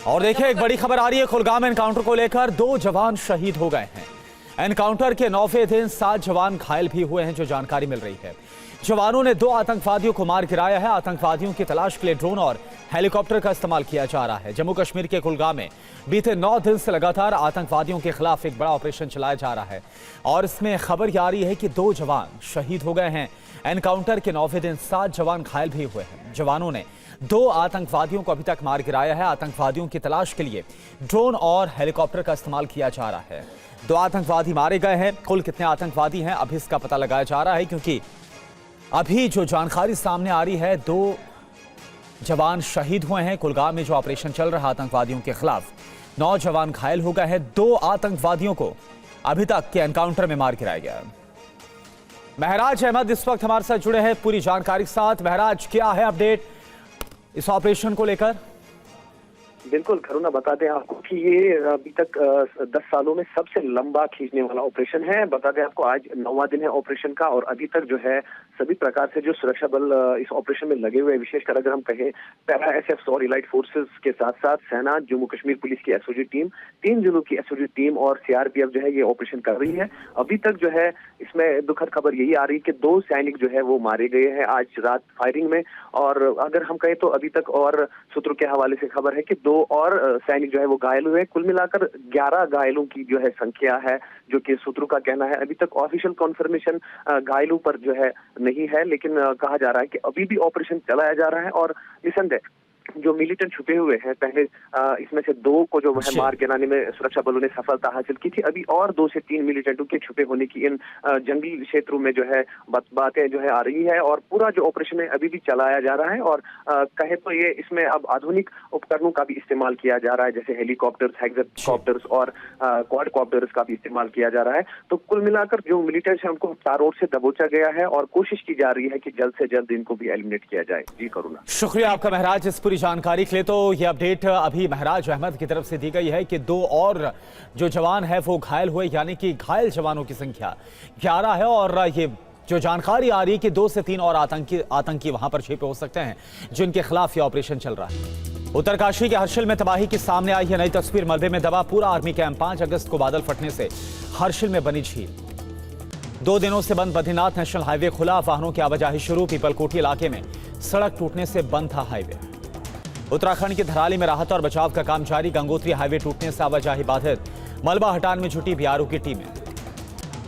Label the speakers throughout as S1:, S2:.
S1: और देखिए एक बड़ी खबर आ रही है कुलगाम एनकाउंटर को लेकर। 2 जवान शहीद हो गए हैं। एनकाउंटर के 9वें दिन 7 जवान घायल भी हुए हैं, जो जानकारी मिल रही है। जवानों ने 2 आतंकवादियों को मार गिराया है। आतंकवादियों की तलाश के लिए ड्रोन और हेलीकॉप्टर का इस्तेमाल किया जा रहा है। जम्मू कश्मीर के कुलगाम में बीते 9 दिन से लगातार आतंकवादियों के खिलाफ एक बड़ा ऑपरेशन चलाया जा रहा है और इसमें खबर यह आ रही है कि 2 जवान शहीद हो गए हैं। एनकाउंटर के 9वें दिन 7 जवान घायल भी हुए हैं। जवानों ने 2 आतंकवादियों को अभी तक मार गिराया है। आतंकवादियों की तलाश के लिए ड्रोन और हेलीकॉप्टर का इस्तेमाल किया जा रहा है। 2 आतंकवादी मारे गए हैं। कुल कितने आतंकवादी हैं अभी इसका पता लगाया जा रहा है, क्योंकि अभी जो जानकारी सामने आ रही है 2 जवान शहीद हुए हैं। कुलगाम में जो ऑपरेशन चल रहा है आतंकवादियों के खिलाफ, 9 जवान घायल हो गए हैं। 2 आतंकवादियों को अभी तक के एनकाउंटर में मार गिराया गया। महराज अहमद इस वक्त हमारे साथ जुड़े हैं पूरी जानकारी के साथ। महराज, क्या है अपडेट इस ऑपरेशन को लेकर?
S2: बिल्कुल करुणा, बता दें आपको कि ये अभी तक 10 सालों में सबसे लंबा खींचने वाला ऑपरेशन है। बता दें आपको आज 9वां दिन है ऑपरेशन का और अभी तक जो है सभी प्रकार से जो सुरक्षा बल इस ऑपरेशन में लगे हुए हैं, विशेषकर अगर हम कहें पैरा एसएफ और इलाइट फोर्सेस के साथ साथ सेना, जम्मू कश्मीर पुलिस की एसओजी टीम, 3 जिलों की एसओजी टीम और सीआरपीएफ जो है ये ऑपरेशन कर रही है। अभी तक जो है इसमें दुखद खबर यही आ रही है कि 2 सैनिक जो है वो मारे गए हैं आज रात फायरिंग में। और अगर हम कहें तो अभी तक और सूत्रों के हवाले से खबर है कि 2 और सैनिक जो है वो घायल हुए। कुल मिलाकर 11 घायलों की जो है संख्या है, जो कि सूत्रों का कहना है। अभी तक ऑफिशियल कॉन्फर्मेशन घायलों पर जो है नहीं है, लेकिन कहा जा रहा है कि अभी भी ऑपरेशन चलाया जा रहा है। और निसंदेह जो मिलिटेंट छुपे हुए हैं, पहले इसमें से 2 को जो है मार गिराने में सुरक्षा बलों ने सफलता हासिल की थी। अभी और 2 से 3 मिलिटेंटों के छुपे होने की इन जंगली क्षेत्रों में जो है बातें जो है आ रही है। और पूरा जो ऑपरेशन है अभी भी चलाया जा रहा है। और कहे तो ये इसमें अब आधुनिक उपकरणों का भी इस्तेमाल किया जा रहा है, जैसे हेलीकॉप्टर्स, हेक्साकॉप्टर्स और क्वाडकॉप्टर्स का भी इस्तेमाल किया जा रहा है। तो कुल मिलाकर जो मिलिटेंट्स है उनको चारों ओर से दबोचा गया है और कोशिश की जा रही है कि जल्द से जल्द इनको भी एलिमिनेट किया जाए। जी करुणा,
S1: शुक्रिया आपका महराज इस पूरी जानकारी के लिए। तो ये अपडेट अभी महराज अहमद की तरफ से दी गई है कि 2 और जो जवान है वो घायल हुए, यानी कि घायल जवानों की संख्या 11 है। और ये जो जानकारी आ रही है कि 2 से 3 और आतंकी वहां पर छिपे हो सकते हैं, जिनके खिलाफ ये ऑपरेशन चल रहा है। उत्तरकाशी के हर्षिल में तबाही की सामने आई है नई तस्वीर। मलबे में दबा पूरा आर्मी कैंप। 5 अगस्त को बादल फटने से हर्षिल में बनी झील। 2 दिनों से बंद बद्रीनाथ नेशनल हाईवे खुला, वाहनों की आवाजाही शुरू। पीपलकोटी इलाके में सड़क टूटने से बंद था हाईवे। उत्तराखंड के धराली में राहत और बचाव का काम जारी। गंगोत्री हाईवे टूटने से आवाजाही बाधित। मलबा हटाने में जुटी बीआरओ की टीमें।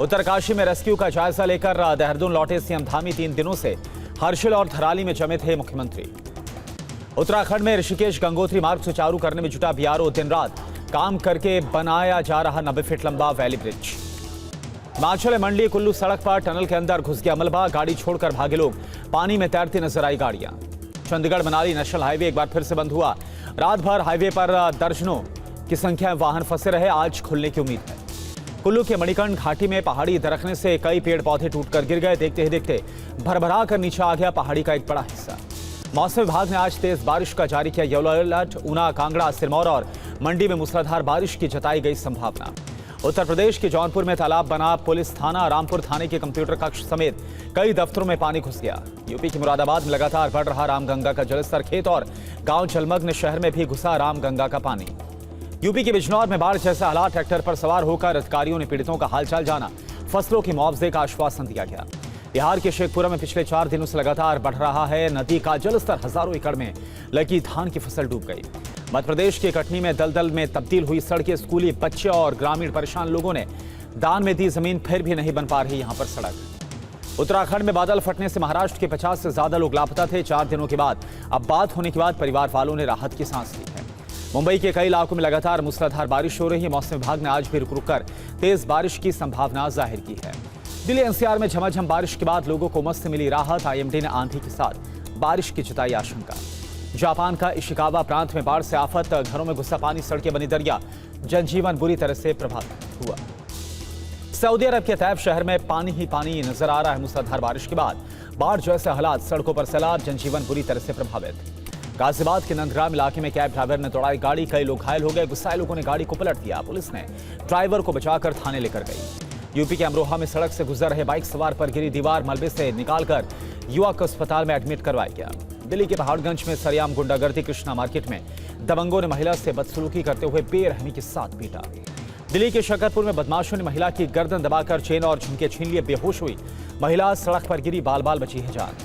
S1: उत्तरकाशी में रेस्क्यू का जायजा लेकर देहरादून लौटे सीएम धामी। 3 दिनों से हर्षिल और धराली में जमे थे मुख्यमंत्री। उत्तराखंड में ऋषिकेश गंगोत्री मार्ग सुचारू करने में जुटा बीआरओ। दिन रात काम करके बनाया जा रहा 90 फीट लंबा वैली ब्रिज। हिमाचल मंडी कुल्लू सड़क पर टनल के अंदर घुस गया मलबा। गाड़ी छोड़कर भागे लोग। पानी में तैरती नजर आई गाड़ियां। चंडीगढ़ मनाली नेशनल हाईवे एक बार फिर से बंद हुआ। रात भर हाईवे पर दर्जनों की संख्या में वाहन फंसे रहे। आज खुलने की उम्मीद है। कुल्लू के मणिकर्ण घाटी में पहाड़ी दरकने से कई पेड़ पौधे टूटकर गिर गए। देखते ही देखते भरभरा कर नीचे आ गया पहाड़ी का एक बड़ा हिस्सा। मौसम विभाग ने आज तेज बारिश का जारी किया येलो अलर्ट। ऊना, कांगड़ा, सिरमौर और मंडी में मूसलाधार बारिश की जताई गई संभावना। उत्तर प्रदेश के जौनपुर में तालाब बना। पुलिस थाना रामपुर थाने के कंप्यूटर कक्ष समेत कई दफ्तरों में पानी घुस गया। यूपी के मुरादाबाद में लगातार बढ़ रहा रामगंगा का जलस्तर। खेत और गांव जलमग्न, शहर में भी घुसा रामगंगा का पानी। यूपी के बिजनौर में बाढ़ जैसे हालात। ट्रैक्टर पर सवार होकर अधिकारियों ने पीड़ितों का हालचाल जाना। फसलों के मुआवजे का आश्वासन दिया गया। बिहार के शेखपुरा में पिछले 4 दिनों से लगातार बढ़ रहा है नदी का जलस्तर। हजारों एकड़ में लगी धान की फसल डूब गई। मध्य प्रदेश के कटनी में दलदल में तब्दील हुई सड़कें। स्कूली बच्चे और ग्रामीण परेशान लोगों ने दान में दी जमीन, फिर भी नहीं बन पा रही यहां पर सड़क। उत्तराखंड में बादल फटने से महाराष्ट्र के 50 से ज्यादा लोग लापता थे। 4 दिनों के बाद अब बात होने के बाद परिवार वालों ने राहत की सांस ली है। मुंबई के कई इलाकों में लगातार मूसलाधार बारिश हो रही है। मौसम विभाग ने आज भी रुक रुक कर तेज बारिश की संभावना जाहिर की है। दिल्ली एनसीआर में झमाझम बारिश के बाद लोगों को उमस से मिली राहत। आईएमडी ने आंधी के साथ बारिश की जताई आशंका। जापान का इशिकावा प्रांत में बाढ़ से आफत। घरों में घुसा पानी, सड़कें बनी दरिया। जनजीवन बुरी तरह से प्रभावित हुआ। सऊदी अरब के तैब शहर में पानी ही पानी नजर आ रहा है। मूसलाधार बारिश के बाद बाढ़ जैसे हालात, सड़कों पर सैलाब, जनजीवन बुरी तरह से प्रभावित। गाजियाबाद के नंदग्राम इलाके में कैब ड्राइवर ने दौड़ाई गाड़ी। कई लोग घायल हो गए। गुस्साए लोगों ने गाड़ी को पलट दिया। पुलिस ने ड्राइवर को बचाकर थाने लेकर गई। यूपी के अमरोहा में सड़क से गुजर रहे बाइक सवार पर गिरी दीवार। मलबे से निकालकर युवक को अस्पताल में एडमिट करवाया गया। दिल्ली के पहाड़गंज में सरेआम गुंडागर्दी। कृष्णा मार्केट में दबंगों ने महिला से बदसलूकी करते हुए बेरहमी के साथ पीटा। दिल्ली के शकरपुर में बदमाशों ने महिला की गर्दन दबाकर चेन और झुमके छीन लिए। बेहोश हुई महिला सड़क पर गिरी, बाल बाल बची है जान।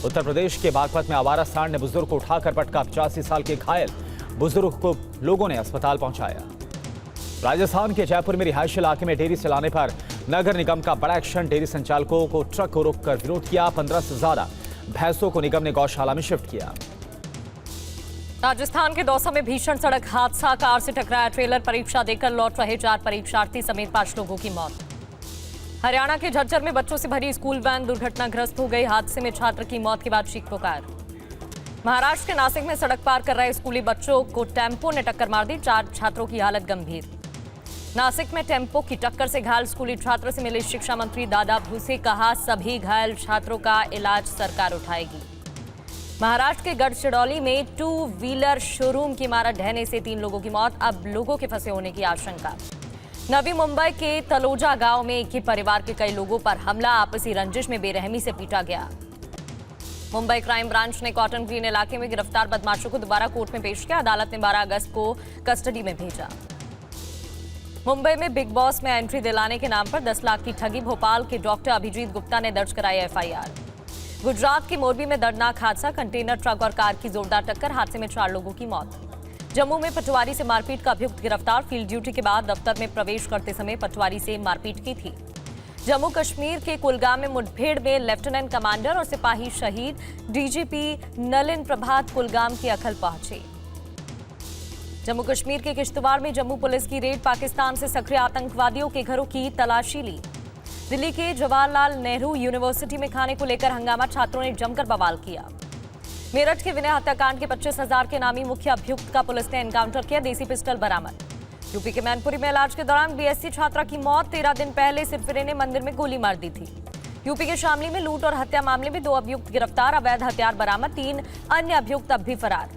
S1: उत्तर प्रदेश के बागपत में आवारा सांड ने बुजुर्ग को उठाकर पटका, 85 साल के घायल बुजुर्ग को लोगों ने अस्पताल पहुंचाया। राजस्थान के जयपुर में रिहायशी इलाके में डेयरी चलाने पर नगर निगम का बड़ा एक्शन। डेयरी संचालकों को ट्रक को रोककर विरोध किया। 15 से ज्यादा भैंसों को निगम ने गौशाला में शिफ्ट किया।
S3: राजस्थान के दौसा में भीषण सड़क हादसा, कार से टकराया ट्रेलर, परीक्षा देकर लौट रहे 4 परीक्षार्थी समेत 5 लोगों की मौत। हरियाणा के झज्जर में बच्चों से भरी स्कूल वैन दुर्घटनाग्रस्त हो गई। हादसे में छात्र की मौत के बाद चीख पुकार। महाराष्ट्र के नासिक में सड़क पार कर रहे स्कूली बच्चों को टेम्पो ने टक्कर मार दी, 4 छात्रों की हालत गंभीर। नासिक में टेम्पो की टक्कर से घायल स्कूली छात्र से मिले शिक्षा मंत्री दादा भूसे, कहा सभी घायल छात्रों का इलाज सरकार उठाएगी। महाराष्ट्र के गढ़चिरौली में 2 व्हीलर शोरूम की इमारत ढहने से 3 लोगों की मौत, अब लोगों के फंसे होने की आशंका। नवी मुंबई के तलोजा गांव में एक ही परिवार के कई लोगों पर हमला, आपसी रंजिश में बेरहमी से पीटा गया। मुंबई क्राइम ब्रांच ने कॉटन ग्रीन इलाके में गिरफ्तार बदमाशों को दोबारा कोर्ट में पेश किया। अदालत ने 12 अगस्त को कस्टडी में भेजा। मुंबई में बिग बॉस में एंट्री दिलाने के नाम पर 10 लाख की ठगी, भोपाल के डॉक्टर अभिजीत गुप्ता ने दर्ज कराई एफआईआर। गुजरात के मोरबी में दर्दनाक हादसा, कंटेनर ट्रक और कार की जोरदार टक्कर, हादसे में 4 लोगों की मौत। जम्मू में पटवारी से मारपीट का अभियुक्त गिरफ्तार, फील्ड ड्यूटी के बाद दफ्तर में प्रवेश करते समय पटवारी से मारपीट की थी। जम्मू कश्मीर के कुलगाम में मुठभेड़ में लेफ्टिनेंट कमांडर और सिपाही शहीद, डीजीपी नलिन प्रभात कुलगाम की अखल पहुंचे। जम्मू कश्मीर के किश्तवाड़ में जम्मू पुलिस की रेड, पाकिस्तान से सक्रिय आतंकवादियों के घरों की तलाशी ली। दिल्ली के जवाहरलाल नेहरू यूनिवर्सिटी में खाने को लेकर हंगामा, छात्रों ने जमकर बवाल किया। मेरठ के विनय हत्याकांड के 25,000 के नामी मुख्य अभियुक्त का पुलिस ने एनकाउंटर किया, देसी पिस्टल बरामद। यूपी के मैनपुरी में इलाज के दौरान बीएससी छात्रा की मौत, 13 दिन पहले सिरफिरे ने मंदिर में गोली मार दी थी। यूपी के शामली में लूट और हत्या मामले में 2 अभियुक्त गिरफ्तार, अवैध हथियार बरामद, 3 अन्य अभियुक्त अब भी फरार।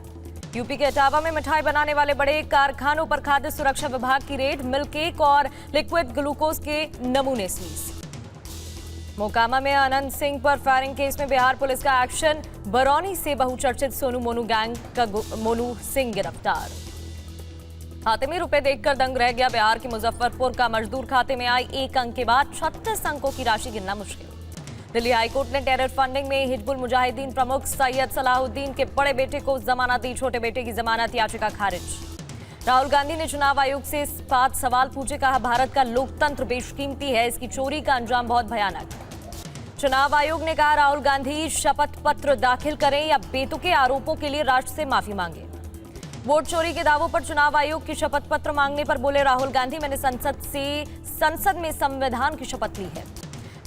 S3: यूपी के इटावा में मिठाई बनाने वाले बड़े कारखानों पर खाद्य सुरक्षा विभाग की रेड, मिल्क केक और लिक्विड ग्लूकोज के नमूने सीज। मोकामा में अनंत सिंह पर फायरिंग केस में बिहार पुलिस का एक्शन, बरौनी से बहुचर्चित सोनू मोनू गैंग का मोनू सिंह गिरफ्तार। खाते में रुपए देखकर दंग रह गया बिहार के मुजफ्फरपुर का मजदूर, खाते में आई 1 अंक के बाद 36 अंकों की राशि गिनना मुश्किल। दिल्ली हाईकोर्ट ने टेरर फंडिंग में हिजबुल मुजाहिदीन प्रमुख सैयद सलाहुद्दीन के बड़े बेटे को जमानत दी, छोटे बेटे की जमानत याचिका खारिज। राहुल गांधी ने चुनाव आयोग से 5 सवाल पूछे, कहा भारत का लोकतंत्र बेशकीमती है, इसकी चोरी का अंजाम बहुत भयानक। चुनाव आयोग ने कहा राहुल गांधी शपथ पत्र दाखिल करें या बेतुके आरोपों के लिए राष्ट्र से माफी मांगे। वोट चोरी के दावों पर चुनाव आयोग की शपथ पत्र मांगने पर बोले राहुल गांधी, मैंने संसद में संविधान की शपथ ली है।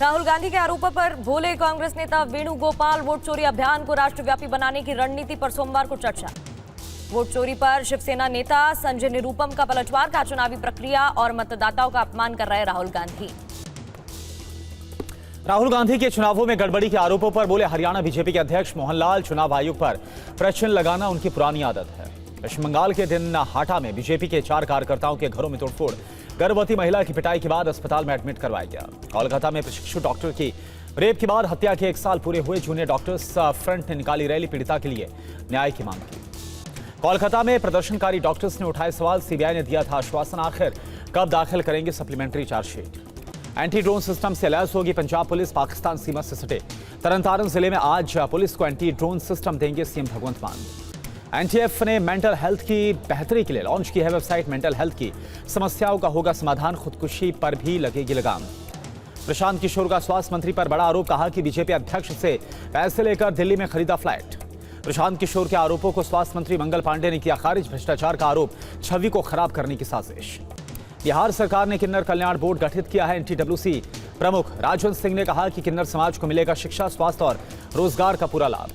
S3: राहुल गांधी के आरोपों पर बोले कांग्रेस नेता वेणुगोपाल, वोट चोरी अभियान को राष्ट्रव्यापी बनाने की रणनीति पर सोमवार को चर्चा। वोट चोरी पर शिवसेना नेता संजय निरुपम का पलटवार, का चुनावी प्रक्रिया और मतदाताओं का अपमान कर रहे राहुल गांधी।
S1: राहुल गांधी के चुनावों में गड़बड़ी के आरोपों पर बोले हरियाणा बीजेपी के अध्यक्ष मोहनलाल, चुनाव आयोग पर प्रश्न लगाना उनकी पुरानी आदत है। पश्चिम बंगाल के दिनहाटा में बीजेपी के 4 कार्यकर्ताओं के घरों में तोड़फोड़, गर्भवती महिला की पिटाई के बाद अस्पताल में एडमिट करवाया गया। कोलकाता में प्रशिक्षु डॉक्टर की रेप के बाद हत्या के 1 साल पूरे हुए, जूनियर डॉक्टर्स फ्रंट ने निकाली रैली, पीड़िता के लिए न्याय की मांग की। कोलकाता में प्रदर्शनकारी डॉक्टर्स ने उठाए सवाल, सीबीआई ने दिया था आश्वासन, आखिर कब दाखिल करेंगे supplementary chargesheet. Anti drone system से लैस होगी पंजाब पुलिस, पाकिस्तान सीमा से सटे तरनतारन जिले में आज पुलिस को एंटी ड्रोन सिस्टम देंगे सीएम भगवंत मान। एनटीएफ ने मेंटल हेल्थ की बेहतरी के लिए लॉन्च की है वेबसाइट, मेंटल हेल्थ की समस्याओं का होगा समाधान, खुदकुशी पर भी लगेगी लगाम। प्रशांत किशोर का स्वास्थ्य मंत्री पर बड़ा आरोप, कहा कि बीजेपी अध्यक्ष से पैसे लेकर दिल्ली में खरीदा फ्लैट। प्रशांत किशोर के आरोपों को स्वास्थ्य मंत्री मंगल पांडे ने किया खारिज, भ्रष्टाचार का आरोप, छवि को खराब करने की साजिश। बिहार सरकार ने किन्नर कल्याण बोर्ड गठित किया है, एनटीडब्ल्यूसी प्रमुख राजवंत सिंह ने कहा कि किन्नर समाज को मिलेगा शिक्षा, स्वास्थ्य और रोजगार का पूरा लाभ।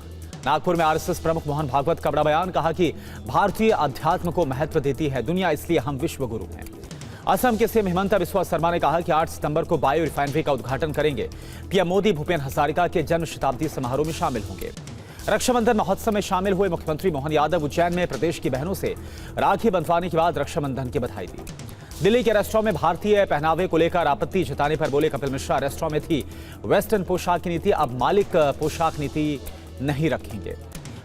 S1: नागपुर में आरएसएस प्रमुख मोहन भागवत का बड़ा बयान, कहा कि भारतीय अध्यात्म को महत्व देती है दुनिया, इसलिए हम विश्व गुरु हैं। असम के सीएम हिमंता बिस्वा शर्मा ने कहा कि 8 सितंबर को बायो रिफाइनरी का उद्घाटन करेंगे। पीएम मोदी भूपेन हजारिका के जन्म शताब्दी समारोह में शामिल होंगे। रक्षाबंधन महोत्सव में शामिल हुए मुख्यमंत्री मोहन यादव उज्जैन में प्रदेश की बहनों से राखी बंधवाने के बाद रक्षाबंधन की बधाई दी। दिल्ली के रेस्टोरेंट में भारतीय पहनावे को लेकर आपत्ति जताने पर बोले कपिल मिश्रा, रेस्टोरेंट में थी वेस्टर्न पोशाक की नीति, अब मालिक पोशाक नीति नहीं रखेंगे।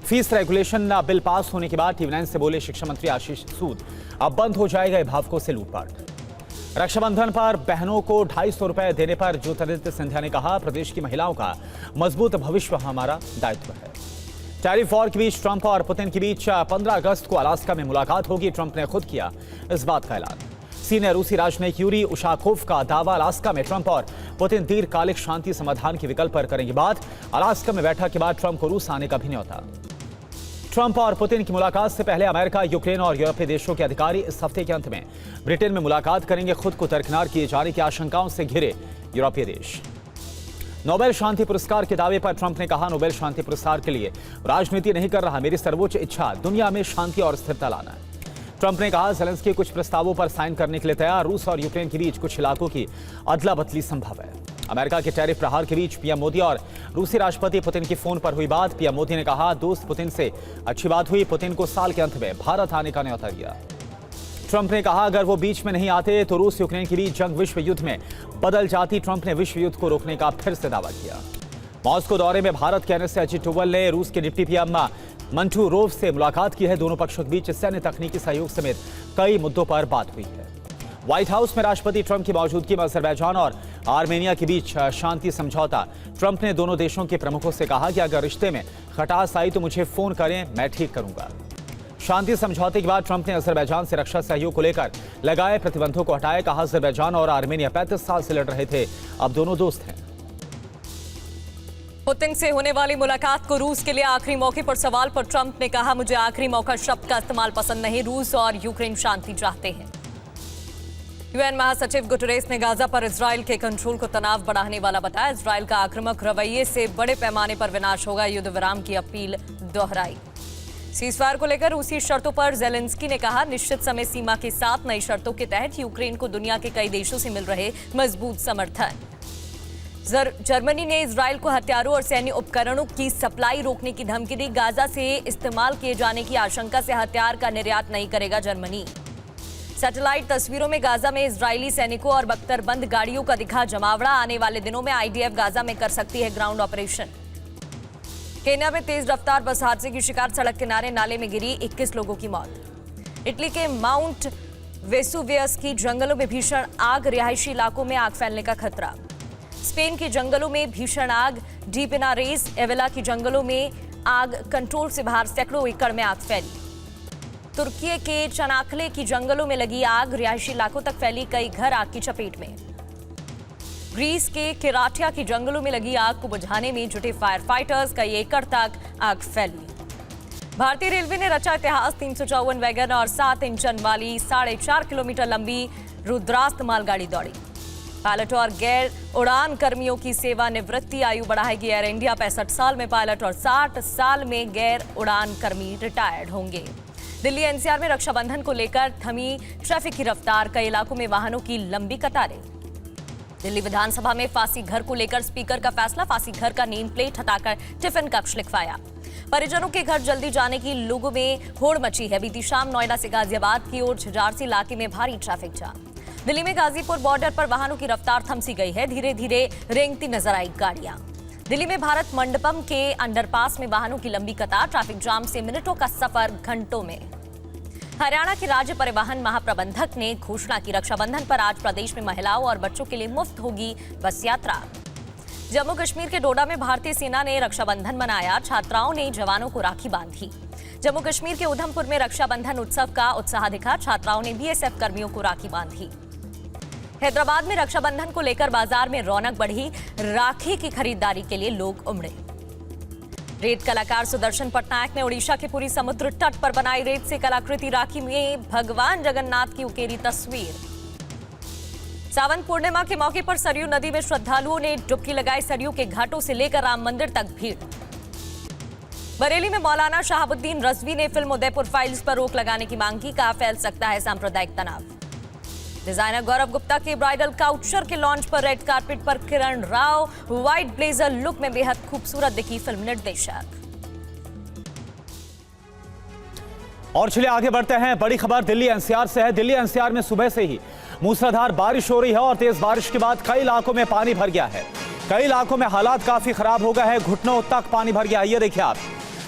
S1: फीस रेगुलेशन बिल पास होने के बाद TV9 से बोले शिक्षा मंत्री आशीष सूद, अब बंद हो जाएगा अभिभावकों से लूटपाट। रक्षाबंधन पर बहनों को 250 रुपए देने पर ज्योतिरादित्य सिंधिया ने कहा, प्रदेश की महिलाओं का मजबूत भविष्य हमारा दायित्व है। टैरिफ वॉर के बीच ट्रंप और पुतिन के बीच 15 अगस्त को अलास्का में मुलाकात होगी। ट्रंप ने खुद किया इस बात का ऐलान। सीनियर रूसी राजनयिक यूरी उशाकोव का दावा, अलास्का में ट्रंप और पुतिन दीर्घकालिक शांति समाधान के विकल्प पर करेंगे बात। अलास्का में बैठक के बाद ट्रंप को रूस आने का भी न्योता। ट्रंप और पुतिन की मुलाकात से पहले अमेरिका, यूक्रेन और यूरोपीय देशों के अधिकारी इस हफ्ते के अंत में ब्रिटेन में मुलाकात करेंगे। खुद को दरकिनार किए जाने की आशंकाओं से घिरे यूरोपीय देश। नोबेल शांति पुरस्कार के दावे पर ट्रंप ने कहा, नोबेल शांति पुरस्कार के लिए राजनीति नहीं कर रहा, मेरी सर्वोच्च इच्छा दुनिया में शांति और स्थिरता लाना है। ट्रंप ने कहा, ज़ेलेंस्की कुछ प्रस्तावों पर साइन करने के लिए तैयार। रूस और यूक्रेन के बीच कुछ इलाकों की अदला बदली संभव है। अमेरिका के टैरिफ प्रहार के बीच पीएम मोदी और रूसी राष्ट्रपति पुतिन की फोन पर हुई बात। पीएम मोदी ने कहा, दोस्त पुतिन से अच्छी बात हुई। पुतिन को साल के अंत में भारत आने का न्योता दिया। ट्रंप ने कहा, अगर वो बीच में नहीं आते तो रूस यूक्रेन के बीच जंग विश्व युद्ध में बदल जाती। ट्रंप ने विश्व युद्ध को रोकने का फिर से दावा किया। मॉस्को दौरे में भारत के कहने से अजित डोवल ने रूस के डिप्टी पीएम मंटूरोव से मुलाकात की है। दोनों पक्षों के बीच सैन्य तकनीकी सहयोग समेत कई मुद्दों पर बात हुई है। व्हाइट हाउस में राष्ट्रपति ट्रंप की मौजूदगी में अजरबैजान और आर्मेनिया के बीच शांति समझौता। ट्रंप ने दोनों देशों के प्रमुखों से कहा कि अगर रिश्ते में खटास आई तो मुझे फोन करें, मैं ठीक करूंगा। शांति समझौते के बाद ट्रंप ने अजरबैजान से रक्षा सहयोग को लेकर लगाए प्रतिबंधों को हटाया। कहा, अजरबैजान और आर्मेनिया 35 साल से लड़ रहे थे, अब दोनों दोस्त हैं।
S3: पुतिन से होने वाली मुलाकात को रूस के लिए आखिरी मौके पर सवाल पर ट्रंप ने कहा, मुझे आखिरी मौका शब्द का इस्तेमाल पसंद नहीं। रूस और यूक्रेन शांति चाहते हैं। यूएन महासचिव गुटरेस ने गाजा पर इजराइल के कंट्रोल को तनाव बढ़ाने वाला बताया। इजराइल का आक्रामक रवैये से बड़े पैमाने पर विनाश होगा, युद्ध विराम की अपील दोहराई। सीजफायर को लेकर रूसी शर्तों पर ज़ेलेंस्की ने कहा, निश्चित समय सीमा के साथ नई शर्तों के तहत यूक्रेन को दुनिया के कई देशों से मिल रहे मजबूत समर्थन। जर्मनी ने इजराइल को हथियारों और सैन्य उपकरणों की सप्लाई रोकने की धमकी दी। गाजा से इस्तेमाल किए जाने की आशंका से हथियार का निर्यात नहीं करेगा जर्मनी। सैटेलाइट तस्वीरों में गाजा में इजरायली सैनिकों और बख्तरबंद गाड़ियों का दिखा जमावड़ा। आने वाले दिनों में आईडीएफ गाजा में कर सकती है ग्राउंड ऑपरेशन। केन्या में तेज रफ्तार बस हादसे की शिकार, सड़क किनारे नाले में गिरी, 21 लोगों की मौत। इटली के माउंट वेसुवियस की जंगलों में भीषण आग, रिहायशी इलाकों में आग फैलने का खतरा। स्पेन के जंगलों में भीषण आग, डी पिनारेस एवेला की जंगलों में आग कंट्रोल से बाहर, सैकड़ों एकड़ में आग फैली। तुर्की के चनाकले की जंगलों में लगी आग, रिहायशी इलाकों तक फैली, कई घर आग की चपेट में। ग्रीस के केराटिया की जंगलों में लगी आग को बुझाने में जुटे फायर फाइटर्स, कई एकड़ तक आग फैली। भारतीय रेलवे ने रचा इतिहास, 354 वैगन और 7 इंजन वाली 4.5 किलोमीटर लंबी रुद्रास्त मालगाड़ी दौड़ी। पायलट और गैर उड़ान कर्मियों की सेवानिवृत्ति आयु बढ़ाएगी एयर इंडिया। 65 साल में पायलट और 60 साल में गैर उड़ान कर्मी रिटायर्ड होंगे। दिल्ली एनसीआर में रक्षाबंधन को लेकर थमी ट्रैफिक की रफ्तार, कई इलाकों में वाहनों की लंबी कतारें। दिल्ली विधानसभा में फांसी घर को लेकर स्पीकर का फैसला, फांसी घर का नेम प्लेट हटाकर टिफिन कक्ष लिखवाया। परिजनों के घर जल्दी जाने की लोगों में होड़ मची है। बीती शाम नोएडा से गाजियाबाद की ओर झजारसी इलाके में भारी ट्रैफिक जाम। दिल्ली में गाजीपुर बॉर्डर पर वाहनों की रफ्तार थमसी गई है, धीरे धीरे रेंगती नजर आई गाड़ियां। दिल्ली में भारत मंडपम के अंडरपास में वाहनों की लंबी कतार, ट्रैफिक जाम से मिनटों का सफर घंटों में। हरियाणा के राज्य परिवहन महाप्रबंधक ने घोषणा की, रक्षाबंधन पर आज प्रदेश में महिलाओं और बच्चों के लिए मुफ्त होगी बस यात्रा। जम्मू कश्मीर के डोडा में भारतीय सेना ने रक्षाबंधन मनाया, छात्राओं ने जवानों को राखी बांधी। जम्मू कश्मीर के उधमपुर में रक्षाबंधन उत्सव का उत्साह दिखा, छात्राओं ने बीएसएफ कर्मियों को राखी बांधी। हैदराबाद में रक्षाबंधन को लेकर बाजार में रौनक बढ़ी, राखी की खरीदारी के लिए लोग उमड़े। रेत कलाकार सुदर्शन पटनायक ने उड़ीसा के पुरी समुद्र तट पर बनाई रेत से कलाकृति राखी में भगवान जगन्नाथ की उकेरी तस्वीर। सावन पूर्णिमा के मौके पर सरयू नदी में श्रद्धालुओं ने डुबकी लगाई, सरयू के घाटों से लेकर राम मंदिर तक भीड़। बरेली में मौलाना शहाबुद्दीन रजवी ने फिल्म उदयपुर फाइल्स पर रोक लगाने की मांग की, कहा फैल सकता है सांप्रदायिक तनाव। डिजाइनर गौरव गुप्ता के ब्राइडल काउचर के लॉन्च पर रेड कार्पेट पर Kiran Rao white blazer look में बेहद खूबसूरत दिखी फिल्म निर्देशक।
S1: और चलिए आगे बढ़ते हैं, बड़ी खबर दिल्ली एनसीआर से है। दिल्ली एनसीआर में सुबह से ही मूसलाधार बारिश हो रही है और तेज बारिश के बाद कई इलाकों में पानी भर गया है। कई इलाकों में हालात काफी खराब हो गए हैं, घुटनों तक पानी भर गया है। ये देखिए आप,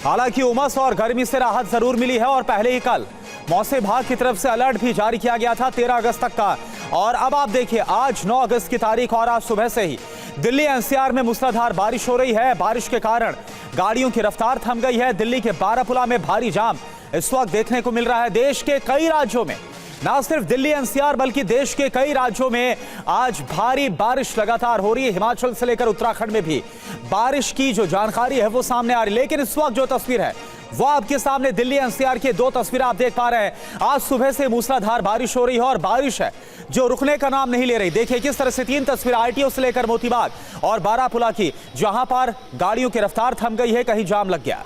S1: हालांकि उमस और गर्मी से राहत जरूर मिली है और पहले ही कल मौसम विभाग की तरफ से अलर्ट भी जारी किया गया था 13 अगस्त तक का। और अब आप देखिए आज 9 अगस्त की तारीख और आज सुबह से ही दिल्ली एनसीआर में मूसलाधार बारिश हो रही है। बारिश के कारण गाड़ियों की रफ्तार थम गई है। दिल्ली के बारापुला में भारी जाम इस वक्त देखने को मिल रहा है। देश के कई राज्यों में, ना सिर्फ दिल्ली एनसीआर बल्कि देश के कई राज्यों में आज भारी बारिश लगातार हो रही है। हिमाचल से लेकर उत्तराखंड में भी बारिश की जो जानकारी है वो सामने आ रही है। लेकिन इस वक्त जो तस्वीर है वो आपके सामने दिल्ली एनसीआर की 2 तस्वीरें आप देख पा रहे हैं। आज सुबह से मूसलाधार बारिश हो रही है और बारिश है जो रुकने का नाम नहीं ले रही। देखिए किस तरह से 3 तस्वीरें आईटीओ से लेकर मोतीबाग और बारापुला की, जहां पर गाड़ियों की रफ्तार थम गई है, कहीं जाम लग गया।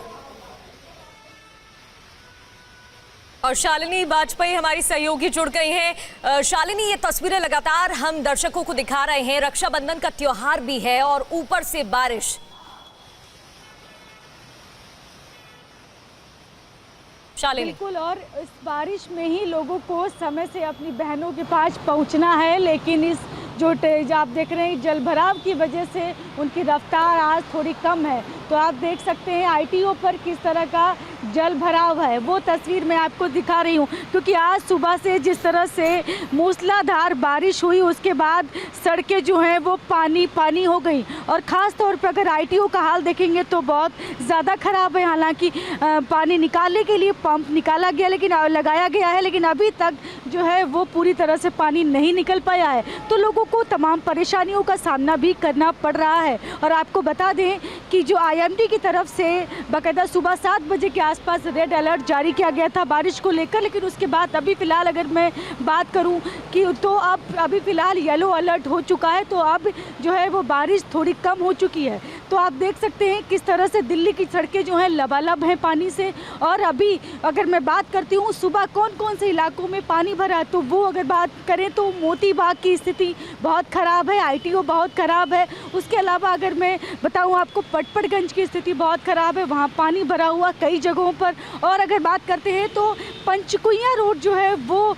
S3: और शालिनी वाजपेयी हमारी सहयोगी जुड़ गई हैं। शालिनी, ये तस्वीरें लगातार हम दर्शकों को दिखा रहे हैं। रक्षाबंधन का त्योहार भी है और ऊपर से बारिश। शालिनी,
S4: बिल्कुल, और इस बारिश में ही लोगों को समय से अपनी बहनों के पास पहुंचना है, लेकिन इस जो आप देख रहे हैं जल भराव की वजह से उनकी रफ्तार आज थोड़ी कम है। तो आप देख सकते हैं आईटीओ पर किस तरह का जल भराव है, वो तस्वीर मैं आपको दिखा रही हूँ। क्योंकि आज सुबह से जिस तरह से मूसलाधार बारिश हुई उसके बाद सड़कें जो हैं वो पानी पानी हो गई। और ख़ास तौर पर अगर आईटीओ का हाल देखेंगे तो बहुत ज़्यादा ख़राब है। हालांकि पानी निकालने के लिए पंप निकाला गया, लेकिन लगाया गया है, लेकिन अभी तक जो है वो पूरी तरह से पानी नहीं निकल पाया है। तो लोगों को तमाम परेशानियों का सामना भी करना पड़ रहा है। और आपको बता दें कि जो आईएमडी की तरफ से बाकायदा सुबह 7 बजे के आसपास रेड अलर्ट जारी किया गया था बारिश को लेकर, लेकिन उसके बाद अभी फ़िलहाल अगर मैं बात करूं कि तो अब अभी फ़िलहाल येलो अलर्ट हो चुका है। तो अब जो है वो बारिश थोड़ी कम हो चुकी है। तो आप देख सकते हैं किस तरह से दिल्ली की सड़कें जो हैं लबालब हैं पानी से। और अभी अगर मैं बात करती हूँ सुबह कौन कौन से इलाकों में पानी भरा है, तो वो अगर बात करें तो मोती बाग की स्थिति बहुत ख़राब है, आईटीओ बहुत ख़राब है। उसके अलावा अगर मैं बताऊँ आपको पटपड़गंज की स्थिति बहुत ख़राब है, वहाँ पानी भरा हुआ कई जगहों पर। और अगर बात करते हैं तो पंचकुइया रोड जो है वो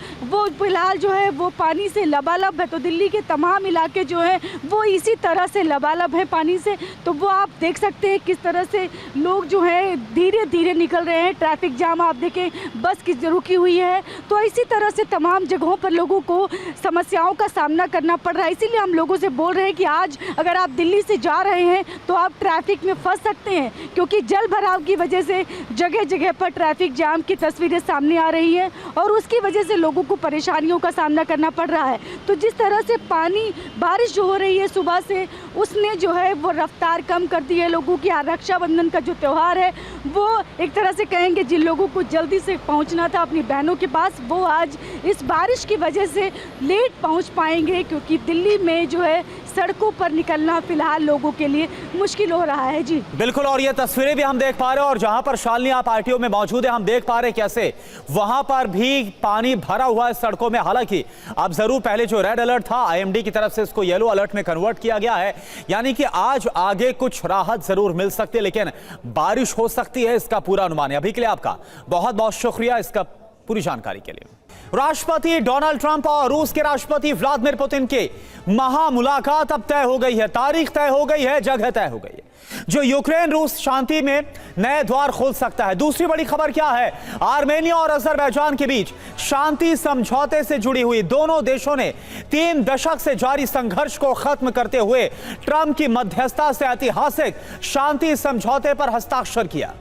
S4: फिलहाल जो है वो पानी से लबालब है। तो दिल्ली के तमाम इलाके जो हैं वो इसी तरह से लबालब हैं पानी से। तो वो आप देख सकते हैं किस तरह से लोग जो है धीरे धीरे निकल रहे हैं। ट्रैफिक जाम आप देखें, बस की रुकी हुई है। तो इसी तरह से तमाम जगहों पर लोगों को समस्याओं का सामना करना पड़ रहा है। इसीलिए हम लोगों से बोल रहे हैं कि आज अगर आप दिल्ली से जा रहे हैं तो आप ट्रैफिक में फंस सकते हैं, क्योंकि जल भराव की वजह से जगह जगह पर ट्रैफिक जाम की तस्वीरें सामने आ रही हैं और उसकी वजह से लोगों को परेशानियों का सामना करना पड़ रहा है। तो जिस तरह से बारिश जो हो रही है सुबह से, उसने जो है वो रफ्तार कम कर दी है लोगों की। रक्षाबंधन का जो त्यौहार है वो एक तरह से कहेंगे जिन लोगों को जल्दी से पहुंचना था अपनी बहनों के पास, वो आज इस बारिश की वजह से लेट पहुंच पाएंगे, क्योंकि दिल्ली में जो है सड़कों पर निकलना फिलहाल लोगों के लिए मुश्किल हो रहा है। जी
S1: बिल्कुल, और ये तस्वीरें भी हम देख पा रहे हैं और जहां पर शालिनी आप आरटीओ में मौजूद है, हम देख पा रहे हैं कैसे वहां पर भी पानी भरा हुआ है सड़कों में। हालांकि अब जरूर पहले जो रेड अलर्ट था आईएमडी की तरफ से इसको येलो अलर्ट में कन्वर्ट किया गया है, यानी कि आज आगे कुछ राहत जरूर मिल सकती है, लेकिन बारिश हो सकती है इसका पूरा अनुमान है। अभी के लिए आपका बहुत बहुत शुक्रिया इसका पूरी जानकारी के लिए। राष्ट्रपति डोनाल्ड ट्रंप और रूस के राष्ट्रपति व्लादिमीर पुतिन की महामुलाकात अब तय हो गई है, तारीख तय हो गई है, जगह तय हो गई है, जो यूक्रेन रूस शांति में नए द्वार खोल सकता है। दूसरी बड़ी खबर क्या है, आर्मेनिया और अजरबैजान के बीच शांति समझौते से जुड़ी हुई दोनों देशों ने 3 दशक से जारी संघर्ष को खत्म करते हुए ट्रंप की मध्यस्थता से ऐतिहासिक शांति समझौते पर हस्ताक्षर किया।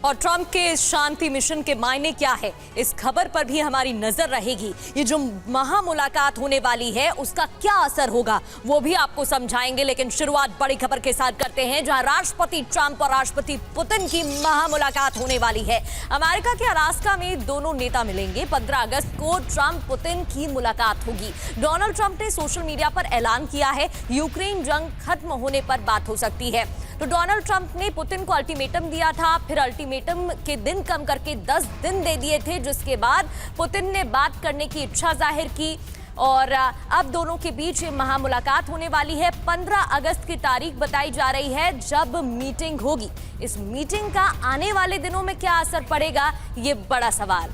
S3: और ट्रंप के इस शांति मिशन के मायने क्या है, इस खबर पर भी हमारी नजर रहेगी। ये जो महामुलाकात होने वाली है उसका क्या असर होगा वो भी आपको समझाएंगे, लेकिन शुरुआत बड़ी खबर के साथ करते हैं, जहां राष्ट्रपति ट्रंप और राष्ट्रपति पुतिन की महामुलाकात होने वाली है। अमेरिका के अलास्का में दोनों नेता मिलेंगे। 15 अगस्त को ट्रंप पुतिन की मुलाकात होगी। डोनाल्ड ट्रंप ने सोशल मीडिया पर ऐलान किया है यूक्रेन जंग खत्म होने पर बात हो सकती है। तो डोनाल्ड ट्रंप ने पुतिन को अल्टीमेटम दिया था, फिर अल्टीमेटम के दिन कम करके 10 दिन दे दिए थे, जिसके बाद पुतिन ने बात करने की इच्छा जाहिर की और अब दोनों के बीच महामुलाकात होने वाली है। 15 अगस्त की तारीख बताई जा रही है जब मीटिंग होगी। इस मीटिंग का आने वाले दिनों में क्या असर पड़ेगा, ये बड़ा सवाल।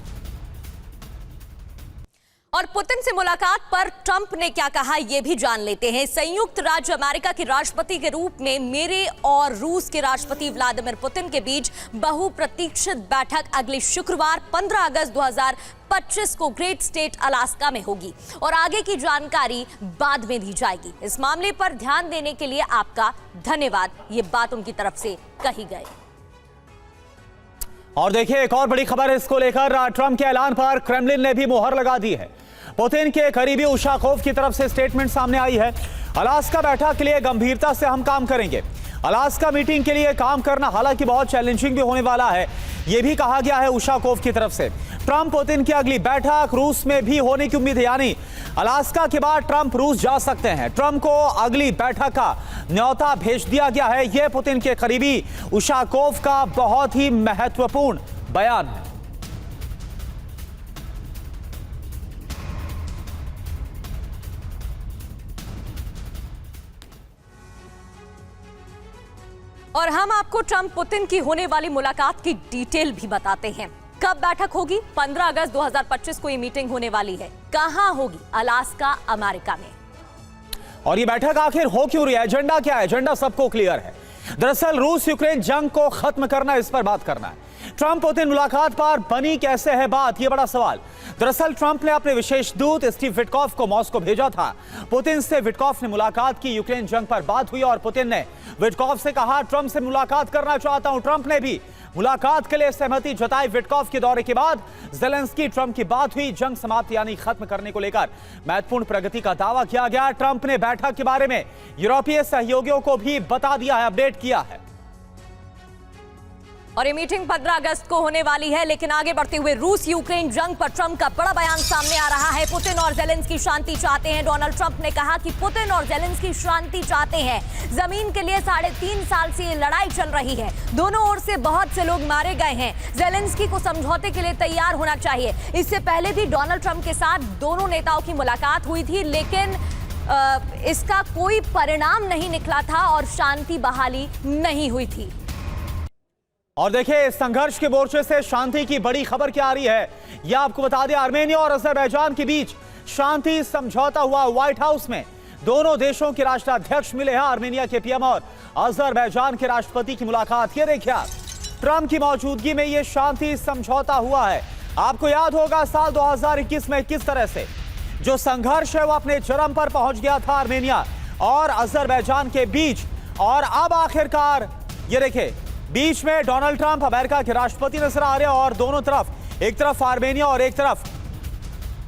S3: और पुतिन से मुलाकात पर ट्रंप ने क्या कहा ये भी जान लेते हैं। संयुक्त राज्य अमेरिका के राष्ट्रपति के रूप में मेरे और रूस के राष्ट्रपति व्लादिमीर पुतिन के बीच बहुप्रतीक्षित बैठक अगले शुक्रवार 15 अगस्त 2025 को ग्रेट स्टेट अलास्का में होगी और आगे की जानकारी बाद में दी जाएगी। इस मामले पर ध्यान देने के लिए आपका धन्यवाद, ये बात उनकी तरफ से कही गई।
S1: और देखिए एक और बड़ी खबर है इसको लेकर, ट्रंप के ऐलान पर क्रेमलिन ने भी मुहर लगा दी है। पुतिन के करीबी उशाकोव की तरफ से स्टेटमेंट सामने आई है। अलास्का बैठक के लिए गंभीरता से हम काम करेंगे। अलास्का मीटिंग के लिए काम करना हालांकि बहुत चैलेंजिंग भी होने वाला है, यह भी कहा गया है उशाकोव की तरफ से। ट्रंप पुतिन की अगली बैठक रूस में भी होने की उम्मीद है, यानी अलास्का के बाद ट्रंप रूस जा सकते हैं। ट्रंप को अगली बैठक का न्योता भेज दिया गया है। यह पुतिन के करीबी उशाकोव का बहुत ही महत्वपूर्ण बयान है।
S3: और हम आपको ट्रंप पुतिन की होने वाली मुलाकात की डिटेल भी बताते हैं। कब बैठक होगी? 15 अगस्त 2025 को ये मीटिंग होने वाली है। कहां होगी? अलास्का, अमेरिका में।
S1: और ये बैठक आखिर हो क्यों रही है? एजेंडा क्या है? एजेंडा सबको क्लियर है। दरअसल रूस यूक्रेन जंग को खत्म करना, इस पर बात करना है। ट्रंप पुतिन मुलाकात पर बनी कैसे है बात, यह बड़ा सवाल। दरअसल ट्रंप ने अपने विशेष दूत स्टीव विटकॉफ को मॉस्को भेजा था। पुतिन से विटकॉफ ने मुलाकात की, यूक्रेन जंग पर बात हुई और पुतिन ने विटकॉफ से कहा ट्रंप से मुलाकात करना चाहता हूं। ट्रंप ने भी मुलाकात के लिए सहमति जताई। विटकॉफ के दौरे के बाद ज़ेलेंस्की ट्रंप की बात हुई। जंग समाप्त यानी खत्म करने को लेकर महत्वपूर्ण प्रगति का दावा किया गया। ट्रंप ने बैठक के बारे में यूरोपीय सहयोगियों को भी बता दिया है, अपडेट किया है।
S3: और ये मीटिंग 15 अगस्त को होने वाली है। लेकिन आगे बढ़ते हुए रूस यूक्रेन जंग पर ट्रंप का बड़ा बयान सामने आ रहा है। पुतिन और ज़ेलेंस्की शांति चाहते हैं। डोनाल्ड ट्रंप ने कहा कि पुतिन और ज़ेलेंस्की शांति चाहते हैं। जमीन के लिए 3.5 साल से ये लड़ाई चल रही है। दोनों ओर से बहुत से लोग मारे गए हैं। ज़ेलेंस्की को समझौते के लिए तैयार होना चाहिए। इससे पहले भी डोनाल्ड ट्रंप के साथ दोनों नेताओं की मुलाकात हुई थी, लेकिन इसका कोई परिणाम नहीं निकला था और शांति बहाली नहीं हुई थी।
S1: और देखिए संघर्ष के मोर्चे से शांति की बड़ी खबर क्या आ रही है, यह आपको बता दें। आर्मेनिया और अजरबैजान के बीच शांति समझौता हुआ। व्हाइट हाउस में दोनों देशों के राष्ट्राध्यक्ष मिले हैं। आर्मेनिया के पीएम और अजरबैजान के राष्ट्रपति की मुलाकात। ये देखिए ट्रंप की मौजूदगी में यह शांति समझौता हुआ है। आपको याद होगा साल 2021 में किस तरह से जो संघर्ष है वो अपने चरम पर पहुंच गया था आर्मेनिया और अजरबैजान के बीच। और अब आखिरकार ये देखिए बीच में डोनाल्ड ट्रंप अमेरिका के राष्ट्रपति नजर आ रहे हैं और दोनों तरफ, एक तरफ आर्मेनिया और एक तरफ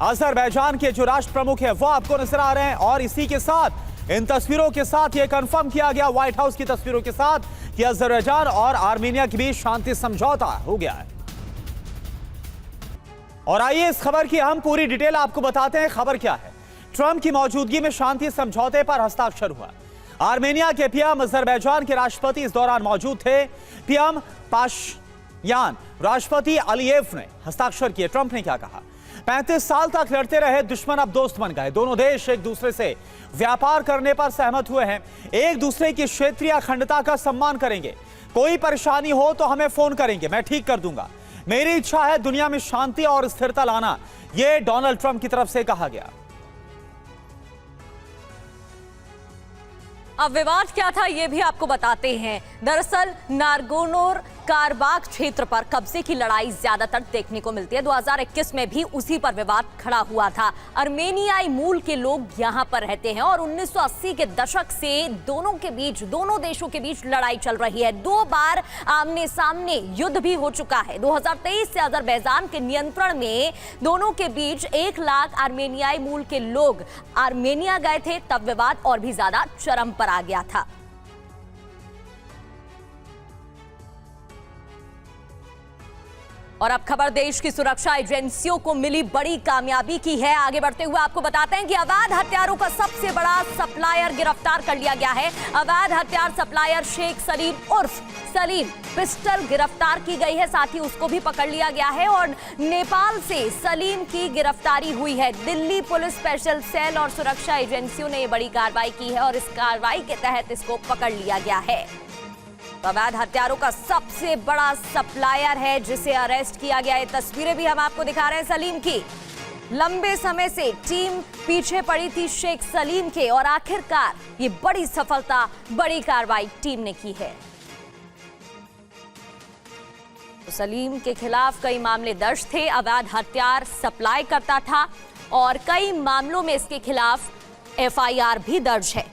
S1: अजरबैजान के जो राष्ट्र प्रमुख है वो आपको नजर आ रहे हैं। और इसी के साथ इन तस्वीरों के साथ यह कंफर्म किया गया व्हाइट हाउस की तस्वीरों के साथ कि अजरबैजान और आर्मेनिया के बीच शांति समझौता हो गया है। और आइए इस खबर की हम पूरी डिटेल आपको बताते हैं। खबर क्या है? ट्रंप की मौजूदगी में शांति समझौते पर हस्ताक्षर हुआ। आर्मेनिया के पीएम अजरबैजान के राष्ट्रपति इस दौरान मौजूद थे। पीएम पाशयान, राष्ट्रपति अलीयेव ने हस्ताक्षर किए। ट्रंप ने क्या कहा? 35 साल तक लड़ते रहे दुश्मन अब दोस्त बन गए। दोनों देश एक दूसरे से व्यापार करने पर सहमत हुए हैं। एक दूसरे की क्षेत्रीय अखंडता का सम्मान करेंगे। कोई परेशानी हो तो हमें फोन करेंगे, मैं ठीक कर दूंगा। मेरी इच्छा है दुनिया में शांति और स्थिरता लाना, यह डोनाल्ड ट्रंप की तरफ से कहा गया।
S3: अब विवाद क्या था ये भी आपको बताते हैं। दरअसल नागोर्नो काराबाख क्षेत्र पर कब्जे की लड़ाई ज्यादातर देखने को मिलती है। 2021 में भी उसी पर विवाद खड़ा हुआ था। अर्मेनियाई मूल के लोग यहाँ पर रहते हैं और 1980 के दशक से दोनों देशों के बीच लड़ाई चल रही है। 2 बार आमने सामने युद्ध भी हो चुका है। 2023 से अजरबैजान के नियंत्रण में दोनों के बीच 1 लाख अर्मेनियाई मूल के लोग आर्मेनिया गए थे, तब विवाद और भी ज्यादा चरम पर आ गया था। और अब खबर देश की सुरक्षा एजेंसियों को मिली बड़ी कामयाबी की है। आगे बढ़ते हुए आपको बताते हैं कि अवैध हथियारों का सबसे बड़ा सप्लायर गिरफ्तार कर लिया गया है। अवैध हथियार सप्लायर शेख सलीम उर्फ सलीम पिस्टल गिरफ्तार की गई है, साथ ही उसको भी पकड़ लिया गया है और नेपाल से सलीम की गिरफ्तारी हुई है। दिल्ली पुलिस स्पेशल सेल और सुरक्षा एजेंसियों ने ये बड़ी कार्रवाई की है और इस कार्रवाई के तहत इसको पकड़ लिया गया है। अवैध हथियारों का सबसे बड़ा सप्लायर है जिसे अरेस्ट किया गया है। तस्वीरें भी हम आपको दिखा रहे हैं सलीम की। लंबे समय से टीम पीछे पड़ी थी शेख सलीम के और आखिरकार ये बड़ी सफलता, बड़ी कार्रवाई टीम ने की है। तो सलीम के खिलाफ कई मामले दर्ज थे, अवैध हथियार सप्लाई करता था और कई मामलों में इसके खिलाफ एफआईआर भी दर्ज है।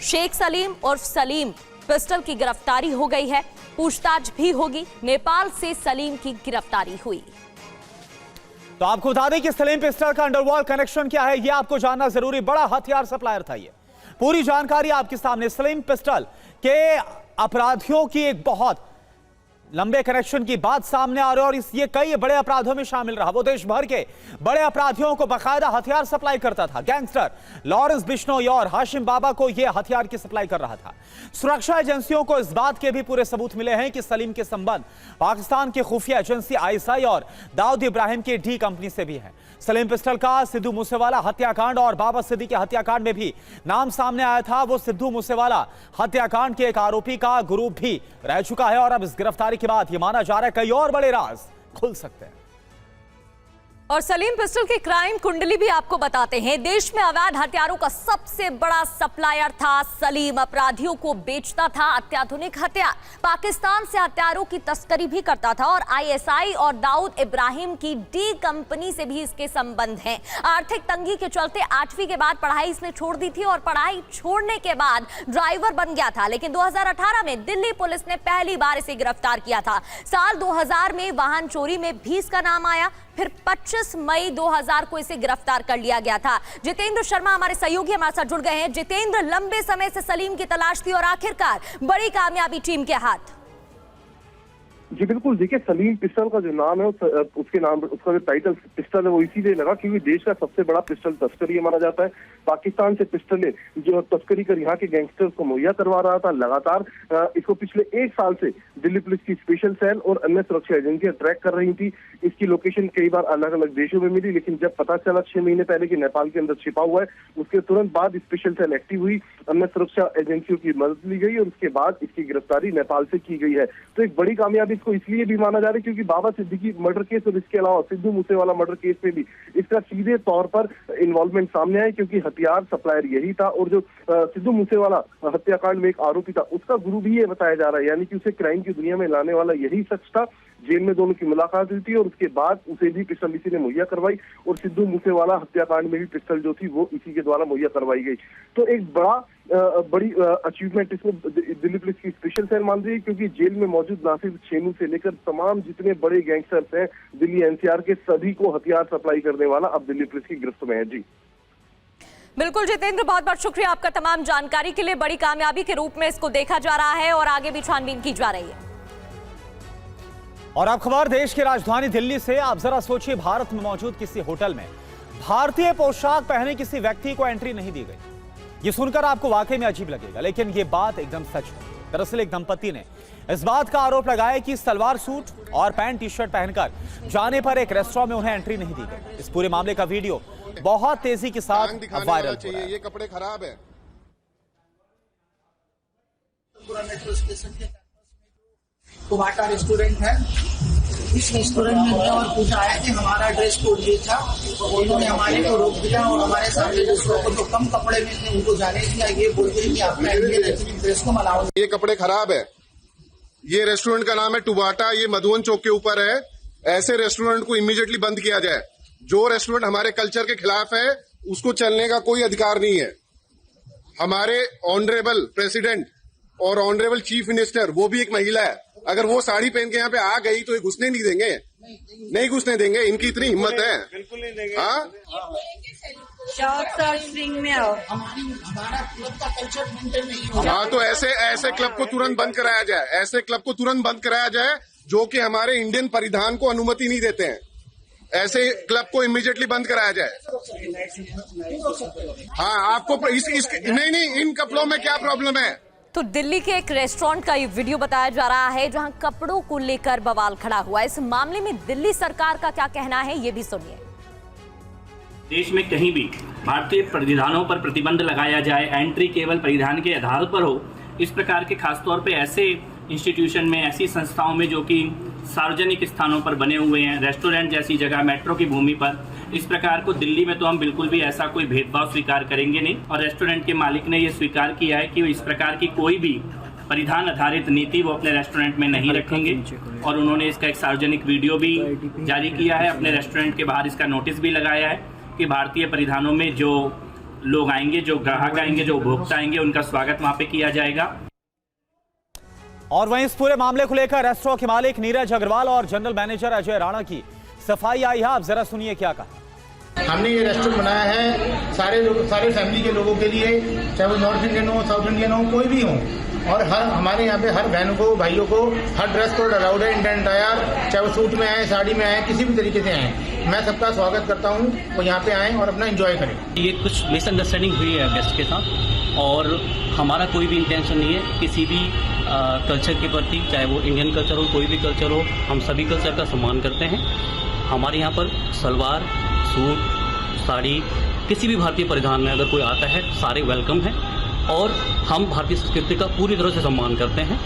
S3: शेख सलीम और सलीम पिस्टल की गिरफ्तारी हो गई है, पूछताछ भी होगी। नेपाल से सलीम की गिरफ्तारी हुई।
S1: तो आपको बता दें कि सलीम पिस्टल का अंडरवर्ल्ड कनेक्शन क्या है, यह आपको जानना जरूरी। बड़ा हथियार सप्लायर था ये, पूरी जानकारी आपके सामने। सलीम पिस्टल के अपराधियों की एक बहुत लंबे कनेक्शन की बात सामने आ रही है और ये कई बड़े अपराधों में शामिल रहा। वो देश भर के बड़े अपराधियों को बाकायदा हथियार सप्लाई करता था। गैंगस्टर लॉरेंस बिश्नोई और हाशिम बाबा को यह हथियार की सप्लाई कर रहा था। सुरक्षा एजेंसियों को इस बात के भी पूरे सबूत मिले हैं कि सलीम के संबंध पाकिस्तान की खुफिया एजेंसी आईएसआई और दाऊद इब्राहिम की डी कंपनी से भी है। सलीम पिस्टल का सिद्धू मूसेवाला हत्याकांड और बाबा सिद्दीकी हत्याकांड में भी नाम सामने आया था। वो सिद्धू मूसेवाला हत्याकांड के एक आरोपी का ग्रुप भी रह चुका है और अब इस गिरफ्तारी के बाद यह माना जा रहा है कई और बड़े राज खुल सकते हैं।
S3: और सलीम पिस्टल की क्राइम कुंडली भी आपको बताते हैं। देश में अवैध हथियारों का सबसे बड़ा सप्लायर था सलीम। अपराधियों को बेचता था अत्याधुनिक हथियार, पाकिस्तान से हथियारों की तस्करी भी करता था और आईएसआई और दाऊद इब्राहिम की डी कंपनी से भी इसके संबंध हैं। आर्थिक तंगी के चलते 8वीं के बाद पढ़ाई इसने छोड़ दी थी और पढ़ाई छोड़ने के बाद ड्राइवर बन गया था। लेकिन 2018 में दिल्ली पुलिस ने पहली बार इसे गिरफ्तार किया था। साल 2000 में वाहन चोरी में भी इसका नाम आया। फिर 25 मई 2000 को इसे गिरफ्तार कर लिया गया था। जितेंद्र शर्मा हमारे सहयोगी हमारे साथ जुड़ गए हैं। जितेंद्र, लंबे समय से सलीम की तलाश थी और आखिरकार बड़ी कामयाबी टीम के हाथ।
S5: जी बिल्कुल, देखिए सलीम पिस्टल का जो नाम है उसके नाम उसका जो टाइटल पिस्टल है वो इसीलिए लगा क्योंकि देश का सबसे बड़ा पिस्टल तस्कर ये माना जाता है। पाकिस्तान से पिस्टलें जो तस्करी कर यहाँ के गैंगस्टर्स को मुहैया करवा रहा था। लगातार इसको पिछले 1 साल से दिल्ली पुलिस की स्पेशल सेल और अन्य सुरक्षा एजेंसियां ट्रैक कर रही थी। इसकी लोकेशन कई बार अलग अलग देशों में मिली, लेकिन जब पता चला 6 महीने पहले कि नेपाल के अंदर छिपा हुआ है, उसके तुरंत बाद स्पेशल सेल एक्टिव हुई, अन्य सुरक्षा एजेंसियों की मदद ली गई और उसके बाद इसकी गिरफ्तारी नेपाल से की गई है। तो एक बड़ी कामयाबी इसको इसलिए भी माना जा रहा है क्योंकि बाबा सिद्दीकी मर्डर केस और इसके अलावा सिद्धू मूसेवाला मर्डर केस में भी इसका सीधे तौर पर इन्वॉल्वमेंट सामने आया क्योंकि हथियार सप्लायर यही था। और जो सिद्धू मूसेवाला हत्याकांड में एक आरोपी था उसका गुरु भी ये बताया जा रहा है, यानी कि उसे क्राइम की दुनिया में लाने वाला यही शख्स था। जेल में दोनों की मुलाकात हुई थी और उसके बाद उसे भी पिस्टल इसी ने मुहैया करवाई और सिद्धू मूसेवाला हत्याकांड में भी पिस्टल जो थी वो इसी के द्वारा मुहैया करवाई गई। तो एक बड़ी अचीवमेंट इसको दिल्ली पुलिस की स्पेशल सेल मान रही है क्योंकि जेल में मौजूद नासिर छेनू से लेकर तमाम जितने बड़े गैंगस्टर्स हैं दिल्ली एनसीआर के, सभी को हथियार सप्लाई करने वाला अब दिल्ली पुलिस की गिरफ्त में है। जी
S3: बिल्कुल जितेंद्र, बहुत बहुत शुक्रिया आपका तमाम जानकारी के लिए। बड़ी कामयाबी के रूप में इसको देखा जा रहा है और आगे भी छानबीन की जा रही है।
S1: और अब खबर देश की राजधानी दिल्ली से। आप जरा सोचिए, भारत में मौजूद किसी होटल में भारतीय पोशाक पहने किसी व्यक्ति को एंट्री नहीं दी गई। ये सुनकर आपको वाकई में अजीब लगेगा, लेकिन ये बात एकदम सच है। दरअसल एक दंपति ने इस बात का आरोप लगाया कि सलवार सूट और पैंट टी शर्ट पहनकर जाने पर एक रेस्टोरेंट में उन्हें एंट्री नहीं दी गई। इस पूरे मामले का वीडियो बहुत तेजी के साथ वायरल हो रहा है।
S6: ये कपड़े खराब है।
S7: कुबाटा रेस्टोरेंट है, इस रेस्टोरेंट में मैं और पूछा आया कि हमारा ड्रेस कोड ये था, उन्होंने हमारे को रोक दिया और हमारे सामने दूसरों को जो कम कपड़े में थे उनको जाने दिया। ये बोलते हैं कि आपका इंडियन एथनिक ड्रेस को मनाओ।
S6: ये कपड़े खराब है। ये रेस्टोरेंट का नाम है टुबाटा, ये मधुवन चौक के ऊपर है। ऐसे रेस्टोरेंट को इमीडिएटली बंद किया जाए। जो रेस्टोरेंट हमारे कल्चर के खिलाफ है उसको चलने का कोई अधिकार नहीं है। हमारे ऑनरेबल प्रेसिडेंट और ऑनरेबल चीफ मिनिस्टर, वो भी एक महिला है, अगर वो साड़ी पहन के यहाँ पे आ गई तो ये घुसने नहीं देंगे, नहीं घुसने देंगे। इनकी इतनी हिम्मत है।
S8: बिल्कुल नहीं देंगे।
S6: हाँ, हाँ, तो ऐसे क्लब को तुरंत बंद कराया जाए। ऐसे क्लब को तुरंत बंद कराया जाए जो कि हमारे इंडियन परिधान को अनुमति नहीं देते हैं। ऐसे क्लब को इमीडिएटली बंद कराया जाए। हाँ, आपको नहीं, इन कपड़ों में क्या प्रॉब्लम है?
S3: तो दिल्ली के एक रेस्टोरेंट का ये वीडियो बताया जा रहा है जहां कपड़ों को लेकर बवाल खड़ा हुआ है। इस मामले में दिल्ली सरकार का क्या कहना है, ये भी सुनिए।
S9: देश में कहीं भी भारतीय परिधानों पर प्रतिबंध लगाया जाए, एंट्री केवल परिधान के आधार पर हो, इस प्रकार के खासतौर पे ऐसे इंस्टीट्यूशन में, ऐसी संस्थाओं में जो कि सार्वजनिक स्थानों पर बने हुए हैं, रेस्टोरेंट जैसी जगह, मेट्रो की भूमि पर, इस प्रकार को दिल्ली में तो हम बिल्कुल भी ऐसा कोई भेदभाव स्वीकार करेंगे नहीं, और रेस्टोरेंट के मालिक ने ये स्वीकार किया है कि वो इस प्रकार की कोई भी परिधान आधारित नीति वो अपने रेस्टोरेंट में नहीं रखेंगे, और उन्होंने इसका एक सार्वजनिक वीडियो भी जारी किया है। अपने रेस्टोरेंट के बाहर इसका नोटिस भी लगाया है कि भारतीय परिधानों में जो लोग आएंगे, जो ग्राहक आएंगे, जो उपभोक्ता आएंगे, उनका स्वागत वहाँ पे किया जाएगा।
S1: और वहीं इस पूरे मामले को लेकर रेस्टोरेंट के मालिक नीरज अग्रवाल और जनरल मैनेजर अजय राणा की सफाई आई है। आप जरा सुनिए क्या कहा।
S8: हमने ये रेस्टोरेंट बनाया है सारे फैमिली के लोगों के लिए, चाहे वो नॉर्थ इंडियन हो, साउथ इंडियन हो, कोई भी हो, और हमारे यहाँ पे हर बहनों को, भाइयों को हर ड्रेस कोड अलाउड है, इंडियन अटायर, चाहे वो सूट में आए, साड़ी में आए, किसी भी तरीके से आए। मैं सबका स्वागत करता हूँ, वो यहाँ पे आए और अपना एंजॉय करें।
S10: ये कुछ मिसअंडरस्टैंडिंग हुई है गेस्ट के साथ, और हमारा कोई भी इंटेंशन नहीं है किसी भी कल्चर के प्रति, चाहे वो इंडियन कल्चर हो, कोई भी कल्चर हो, हम सभी कल्चर का सम्मान करते हैं। हमारे यहाँ पर सलवार, सूट, साड़ी, किसी भी भारतीय परिधान में अगर कोई आता है, सारे वेलकम हैं, और हम भारतीय संस्कृति का पूरी तरह से सम्मान करते हैं।